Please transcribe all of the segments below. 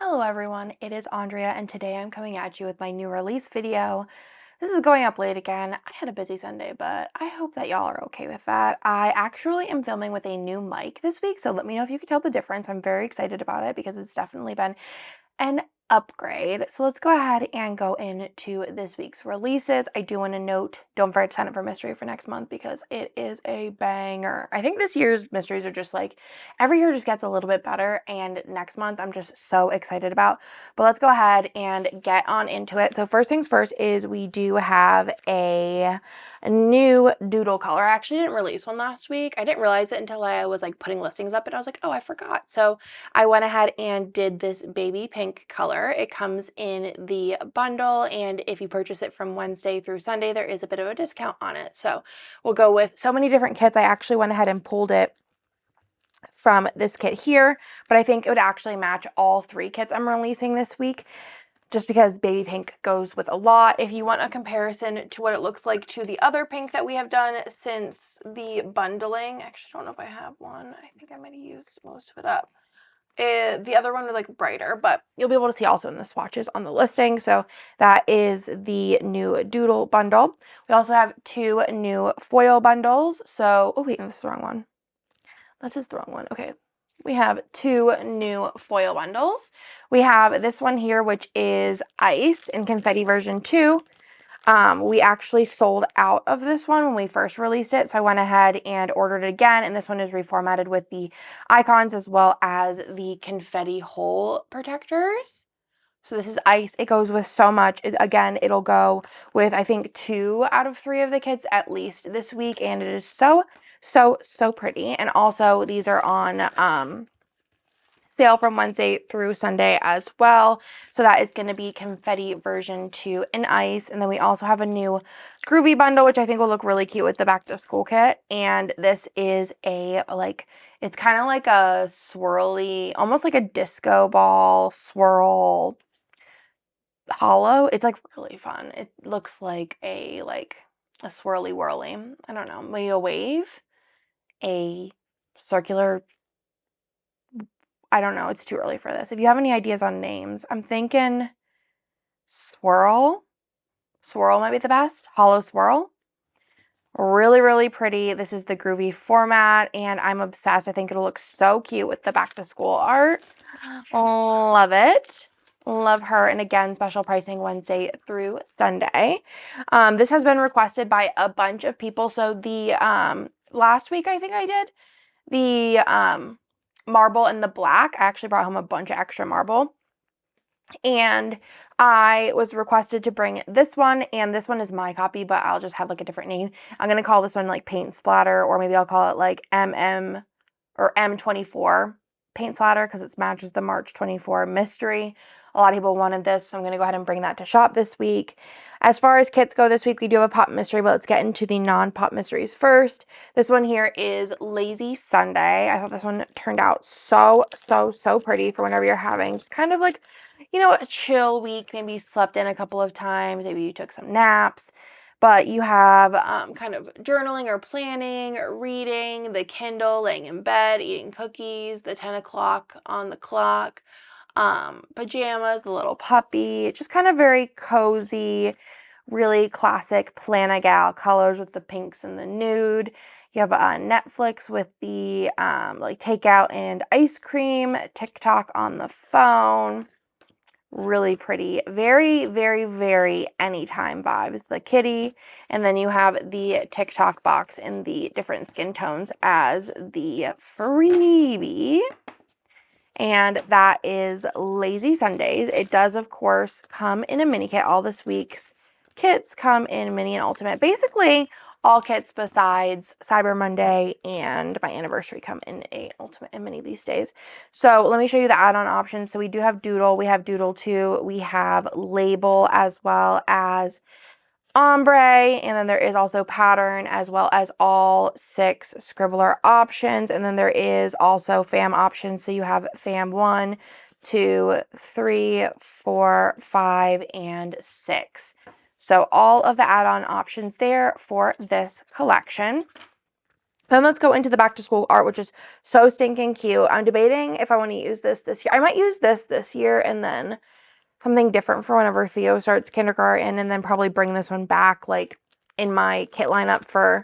Hello everyone, it is Andrea and today I'm coming at you with my new release video. This is going up late again. I had a busy Sunday, but I hope that y'all are okay with that. I actually am filming with a new mic this week, so let me know if you can tell the difference. I'm very excited about it because it's definitely been an upgrade. So let's go ahead and go into this week's releases. I do want to note, don't forget to sign up for mystery for next month because it is a banger. I think this year's mysteries are just like, every year just gets a little bit better, and next month I'm just so excited about. But let's go ahead and get on into it. So first things first is we do have a new doodle color. I actually didn't release one last week. I didn't realize it until I was like putting listings up and I was like, oh, I forgot. So I went ahead and did this baby pink color. It comes in the bundle, and if you purchase it from Wednesday through Sunday, there is a bit of a discount on it. So we'll go with so many different kits. I actually went ahead and pulled it from this kit here, but I think it would actually match all three kits I'm releasing this week, just because baby pink goes with a lot. If you want a comparison to what it looks like to the other pink that we have done since the bundling, actually I don't know if I have one. I think I might have used most of it up. The other one was like brighter, but you'll be able to see also in the swatches on the listing. So that is the new doodle bundle. We also have two new foil bundles. So, oh wait, this is the wrong one. That's just the wrong one. Okay. We have two new foil bundles. We have this one here, which is ice in confetti version 2. We actually sold out of this one when we first released it, so I went ahead and ordered it again, and this one is reformatted with the icons as well as the confetti hole protectors. So this is ice. It goes with so much. Again, it'll go with, I think, 2 out of 3 of the kits at least this week, and it is so pretty. And also, these are on sale from Wednesday through Sunday as well. So that is going to be confetti version 2 in ice. And then we also have a new Groovy bundle, which I think will look really cute with the back to school kit. And this is a, like, it's kind of like a swirly, almost like a disco ball swirl hollow. It's like really fun. It looks like a swirly whirly. I don't know, maybe a wave, a circular. I don't know. It's too early for this. If you have any ideas on names, I'm thinking swirl. Swirl might be the best. Hollow swirl. Really pretty. This is the Groovy format, and I'm obsessed. I think it'll look so cute with the back to school art. Love it. Love her. And again, special pricing Wednesday through Sunday. This has been requested by a bunch of people. So the last week I think I did the marble and the black. I actually brought home a bunch of extra marble. And I was requested to bring this one, and this one is my copy, but I'll just have like a different name. I'm going to call this one like Paint Splatter, or maybe I'll call it like MM or M24 Paint Splatter because it matches the March 24 mystery. A lot of people wanted this, so I'm going to go ahead and bring that to shop this week. As far as kits go this week, we do have a pop mystery, but let's get into the non-pop mysteries first. This one here is Lazy Sunday. I thought this one turned out so pretty for whenever you're having just kind of like, you know, a chill week. Maybe you slept in a couple of times, maybe you took some naps, but you have kind of journaling or planning, or reading, the Kindle, laying in bed, eating cookies, the 10 o'clock on the clock, pajamas, the little puppy, just kind of very cozy, really classic Plana Gal colors with the pinks and the nude. You have Netflix with the like takeout and ice cream, TikTok on the phone. Really pretty, very anytime vibes. The kitty, and then you have the TikTok box in the different skin tones as the freebie. And that is Lazy Sundays. It does, of course, come in a mini kit. All this week's kits come in mini and ultimate. Basically, all kits besides Cyber Monday and my anniversary come in a ultimate and mini these days. So let me show you the add-on options. So we do have Doodle. We have Doodle 2. We have Label as well as Ombre, and then there is also Pattern as well as all 6 Scribbler options, and then there is also FAM options. So you have FAM 1, 2, 3, 4, 5, and 6. So all of the add-on options there for this collection. Then let's go into the back to school art, which is so stinking cute. I'm debating if I want to use this year. I might use this year and then something different for whenever Theo starts kindergarten, and then probably bring this one back like in my kit lineup for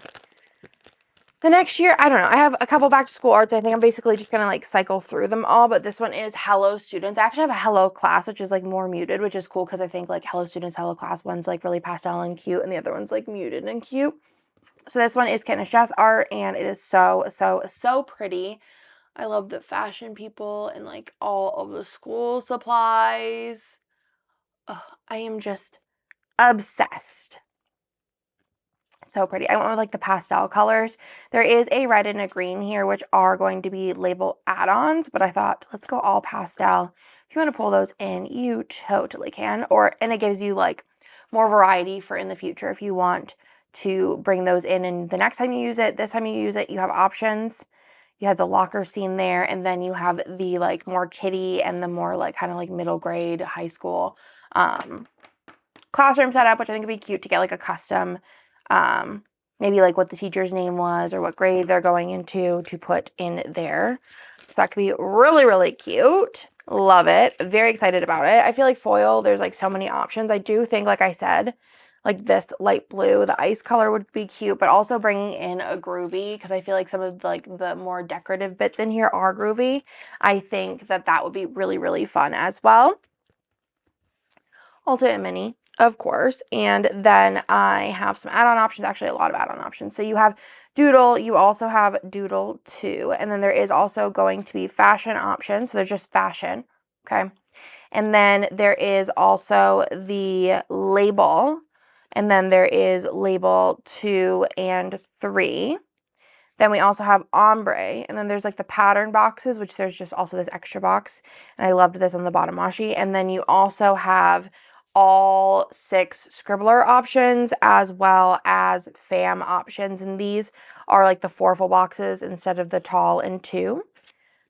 the next year. I don't know. I have a couple back to school arts. I think I'm basically just going to like cycle through them all, but this one is Hello Students. I actually have a Hello Class, which is like more muted, which is cool because I think like Hello Students, Hello Class one's like really pastel and cute, and the other one's like muted and cute. So this one is Kitten Jazz art, and it is so, so, so pretty. I love the fashion people and like all of the school supplies. Oh, I am just obsessed. So pretty. I went with like the pastel colors. There is a red and a green here, which are going to be label add-ons, but I thought, let's go all pastel. If you want to pull those in, you totally can. And it gives you like more variety for in the future if you want to bring those in, and the next time you use it, this time you use it, you have options. You have the locker scene there, and then you have the like more kiddie and the more like kind of like middle grade high school classroom setup, which I think would be cute to get like a custom maybe like what the teacher's name was or what grade they're going into to put in there. So that could be really, really cute. Love it. Very excited about it. I feel like foil, there's like so many options. I do think, like I said, like this light blue, the ice color would be cute, but also bringing in a Groovy, because I feel like some of like the more decorative bits in here are Groovy. I think that that would be really, really fun as well. Ultimate Mini, of course. And then I have some add-on options, actually a lot of add-on options. So you have Doodle, you also have Doodle 2, and then there is also going to be fashion options. So there's just fashion, okay? And then there is also the label, and then there is label 2 and 3. Then we also have ombre, and then there's like the pattern boxes, which there's just also this extra box, and I loved this on the bottom washi. And then you also have all 6 scribbler options as well as fam options, and these are like the 4 full boxes instead of the tall and 2.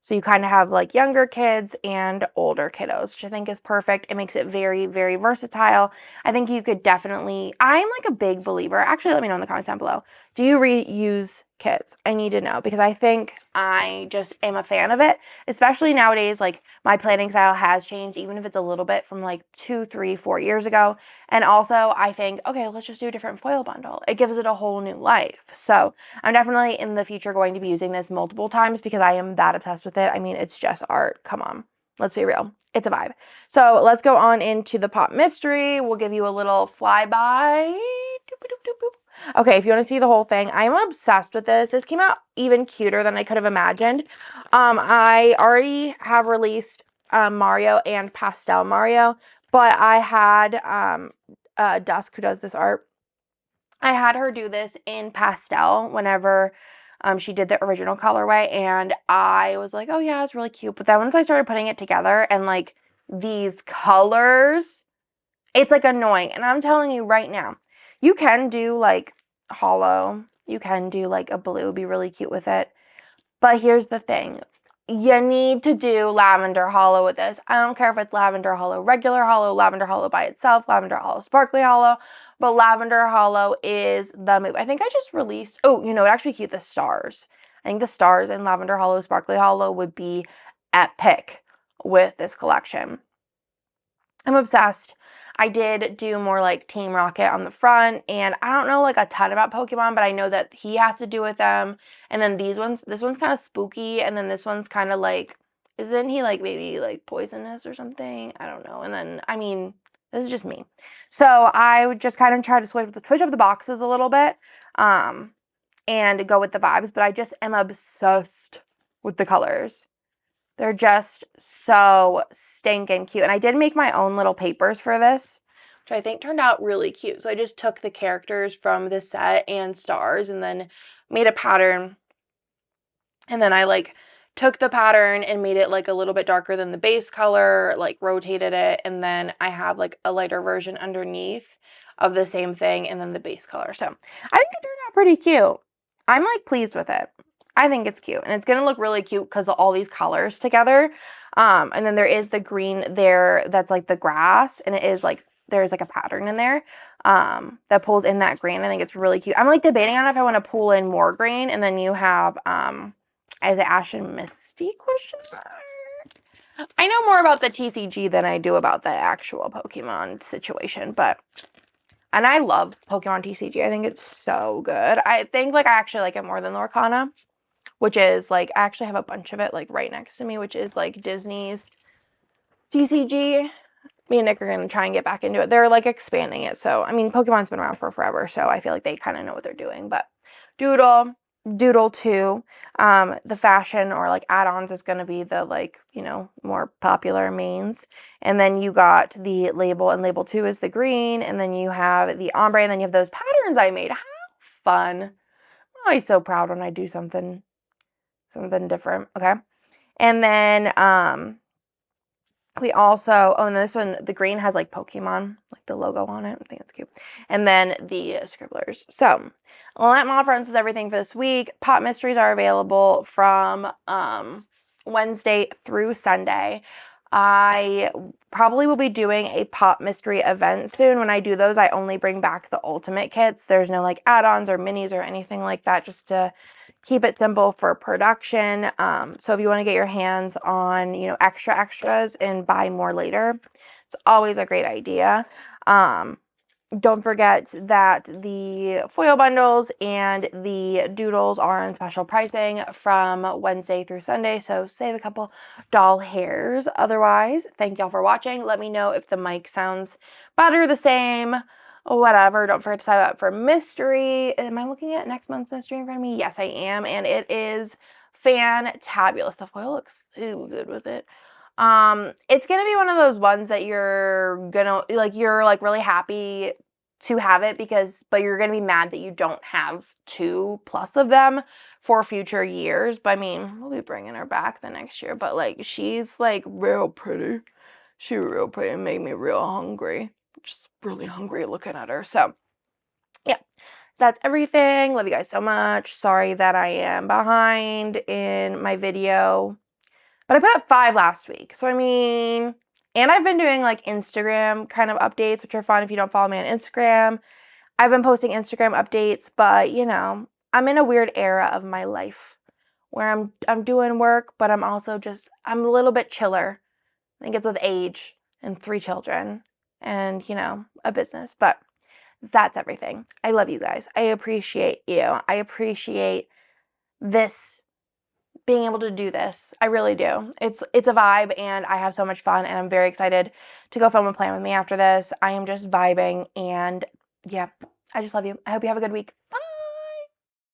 So you kind of have like younger kids and older kiddos, which I think is perfect. It makes it very, very versatile. I think you could definitely, I'm like a big believer. Actually, let me know in the comments down below. Do you reuse kits? I need to know, because I think I just am a fan of it, especially nowadays. Like my planning style has changed, even if it's a little bit from like 2, 3, 4 years ago. And also I think, okay, let's just do a different foil bundle. It gives it a whole new life. So I'm definitely in the future going to be using this multiple times because I am that obsessed with it. I mean, it's just art. Come on. Let's be real. It's a vibe. So let's go on into the pop mystery. We'll give you a little flyby. Okay, if you want to see the whole thing, I'm obsessed with this. This came out even cuter than I could have imagined. I already have released Mario and Pastel Mario, but I had Dusk, who does this art, I had her do this in pastel whenever she did the original colorway, and I was like, oh yeah, it's really cute. But then once I started putting it together and like these colors, it's like annoying. And I'm telling you right now, you can do like hollow, you can do like a blue, be really cute with it. But here's the thing. You need to do lavender hollow with this. I don't care if it's lavender hollow, regular hollow, lavender hollow by itself, lavender hollow, sparkly hollow, but lavender hollow is the move. I think I just released, oh, you know, it actually cute, the stars. I think the stars in lavender hollow, sparkly hollow would be epic with this collection. I'm obsessed. I did do more like Team Rocket on the front, and I don't know like a ton about Pokemon, but I know that he has to do with them. And then this one's kind of spooky, and then this one's kind of like, isn't he like maybe like poisonous or something? I don't know. And then, I mean, this is just me. So I would just kind of try to switch up the boxes a little bit, and go with the vibes, but I just am obsessed with the colors. They're just so stinking cute. And I did make my own little papers for this, which I think turned out really cute. So I just took the characters from this set and stars and then made a pattern. And then I like took the pattern and made it like a little bit darker than the base color, like rotated it. And then I have like a lighter version underneath of the same thing and then the base color. So I think it turned out pretty cute. I'm like pleased with it. I think it's cute, and it's going to look really cute because of all these colors together. And then there is the green there that's like the grass, and it is like there's like a pattern in there that pulls in that green. I think it's really cute. I'm like debating on if I want to pull in more green, and then you have is it Ash and Misty question mark? I know more about the TCG than I do about the actual Pokemon situation, and I love Pokemon TCG. I think it's so good. I think like I actually like it more than Lorcana, which is like I actually have a bunch of it like right next to me, which is like Disney's TCG. Me and Nick are going to try and get back into it. They're like expanding it. So, I mean, Pokemon's been around for forever, so I feel like they kind of know what they're doing. But Doodle 2, the fashion or like add-ons is going to be the like, you know, more popular mains. And then you got the label, and label 2 is the green. And then you have the ombre, and then you have those patterns I made. How fun. I'm always so proud when I do something different. Okay. And then, we also, oh, and this one, the green has like Pokemon, like the logo on it. I think it's cute. And then the scribblers. So, well, that, my friends, is everything for this week. Pop mysteries are available from Wednesday through Sunday. I probably will be doing a pop mystery event soon. When I do those, I only bring back the ultimate kits. There's no like add-ons or minis or anything like that, just to keep it simple for production. So if you want to get your hands on, you know, extras and buy more later, it's always a great idea. Don't forget that the foil bundles and the doodles are on special pricing from Wednesday through Sunday, so save a couple doll hairs. Otherwise, thank y'all for watching. Let me know if the mic sounds better, the same, whatever. Don't forget to sign up for mystery. Am I looking at next month's mystery in front of me? Yes, I am, and it is fantabulous. The foil looks so good with it. It's gonna be one of those ones that you're really happy to have it but you're gonna be mad that you don't have 2+ of them for future years. But I mean, we'll be bringing her back the next year. But like, she's like real pretty. She's real pretty and made me real hungry. Just really hungry looking at her. So yeah, that's everything. Love you guys so much. Sorry that I am behind in my video. But I put up 5 last week. So, I mean, and I've been doing like Instagram kind of updates, which are fun if you don't follow me on Instagram. I've been posting Instagram updates, but you know, I'm in a weird era of my life where I'm doing work, but I'm also I'm a little bit chiller. I think it's with age and 3 children and, you know, a business. But that's everything. I love you guys. I appreciate you. I appreciate this, being able to do this. I really do. It's a vibe, and I have so much fun, and I'm very excited to go film a plan with me after this. I am just vibing, and yeah, I just love you. I hope you have a good week. Bye.